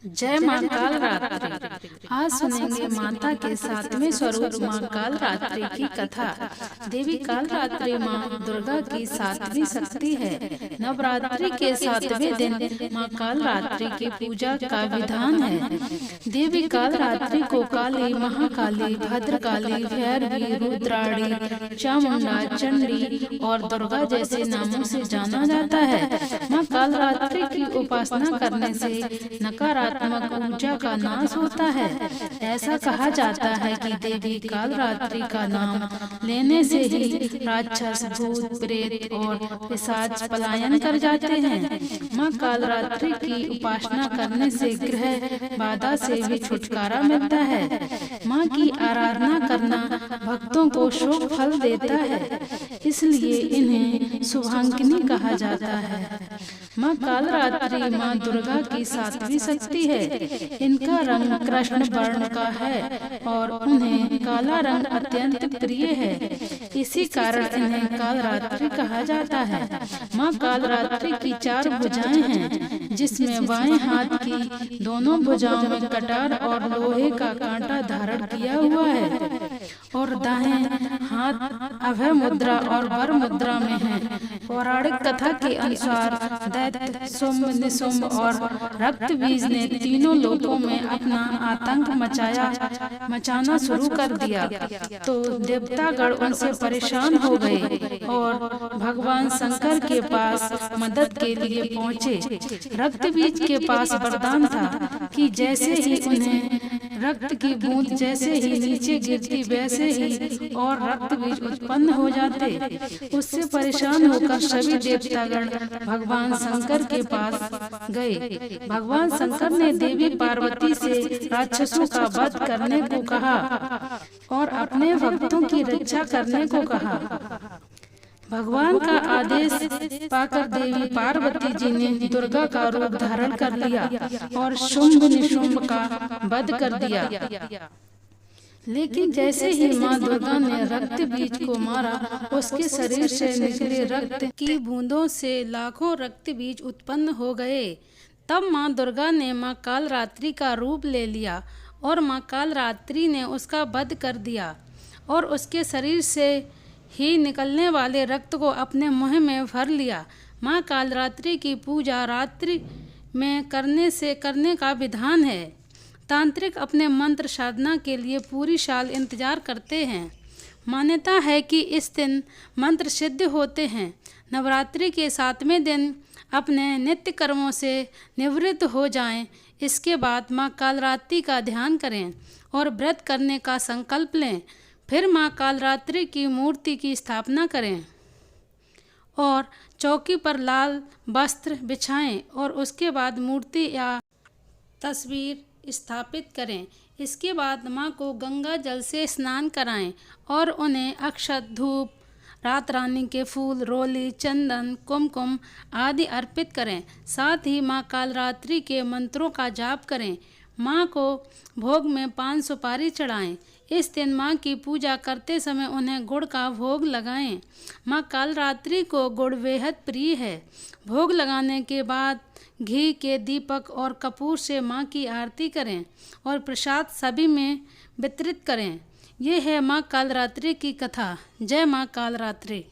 जय माँ काल रात्रि। आज सुनेंगे माता के सातवें स्वरूप माँ काल रात्रि की कथा। देवी काल रात्रि माँ दुर्गा की सातवीं शक्ति है। नवरात्रि के सातवें दिन माँ काल रात्रि की पूजा का विधान है। देवी काल रात्रि को काली, महाकाली, भद्रकाली, भैरवी, रुद्राणी, चामुंडा, चंडी और दुर्गा जैसे नामों से जाना जाता है। माँ काल रात्रि की उपासना करने से नकारात्मक ऊर्जा का नाश होता है। ऐसा कहा जाता है कि देवी काल रात्रि का नाम लेने से ही राक्षस, भूत, प्रेत और पिशाच पलायन कर जाते हैं। माँ काल रात्रि की उपासना करने से ग्रह बाधा से भी छुटकारा मिलता है। माँ की आराधना करना भक्तों को शुभ फल देता है, इसलिए इन्हें शुभांगिनी कहा जाता है। माँ काल रात्रि माँ दुर्गा की सातवीं शक्ति है। इनका रंग कृष्ण वर्ण का है और उन्हें काला रंग अत्यंत प्रिय है। इसी कारण इन्हें काल रात्रि कहा जाता है। माँ काल रात्रि की 4 भुजाएं हैं, जिसमें बाएं हाथ की दोनों भुजाओं में कटार और लोहे का कांटा धारण किया हुआ है और दाएं हाथ अभय मुद्रा और वर मुद्रा में है। पौराणिक कथा के अनुसार दैत्य शुंभ, निशुंभ और रक्त बीज ने तीनों लोकों में अपना आतंक मचाना शुरू कर दिया, तो देवतागण उनसे परेशान हो गए और भगवान शंकर के पास मदद के लिए पहुँचे। रक्त बीज के पास वरदान था कि जैसे ही उन्हें रक्त की बूंद जैसे ही नीचे गिरती वैसे ही और रक्त बीज उत्पन्न हो जाते। उससे परेशान होकर सभी देवतागण भगवान शंकर के पास गए। भगवान शंकर ने देवी पार्वती से राक्षसों का वध करने को कहा और अपने भक्तों की रक्षा करने को कहा। भगवान का आदेश पाकर देवी पार्वती जी ने दुर्गा का रूप धारण कर लिया और शुंभ निशुंभ का वध कर दिया। लेकिन जैसे ही माँ दुर्गा ने रक्त बीज को मारा, उसके शरीर से निकले रक्त की बूंदों से लाखों रक्त बीज उत्पन्न हो गए। तब माँ दुर्गा ने माँ काल रात्रि का रूप ले लिया और माँ काल रात्रि ने उसका वध कर दिया और उसके शरीर से ही निकलने वाले रक्त को अपने मुँह में भर लिया। माँ काल रात्रि की पूजा रात्रि में करने का विधान है। तांत्रिक अपने मंत्र साधना के लिए पूरी साल इंतजार करते हैं। मान्यता है कि इस दिन मंत्र सिद्ध होते हैं। नवरात्रि के 7वें दिन अपने नित्य कर्मों से निवृत्त हो जाएं। इसके बाद माँ काल रात्रि का ध्यान करें और व्रत करने का संकल्प लें। फिर माँ काल रात्रि की मूर्ति की स्थापना करें और चौकी पर लाल वस्त्र बिछाएं और उसके बाद मूर्ति या तस्वीर स्थापित करें। इसके बाद माँ को गंगा जल से स्नान कराएं और उन्हें अक्षत, धूप, रात रानी के फूल, रोली, चंदन, कुमकुम आदि अर्पित करें। साथ ही माँ काल रात्रि के मंत्रों का जाप करें। माँ को भोग में 5 सुपारी चढ़ाएं। इस दिन माँ की पूजा करते समय उन्हें गुड़ का भोग लगाएं। माँ काल रात्रि को गुड़ बेहद प्रिय है। भोग लगाने के बाद घी के दीपक और कपूर से माँ की आरती करें और प्रसाद सभी में वितरित करें। ये है माँ काल रात्रि की कथा। जय माँ काल रात्रि।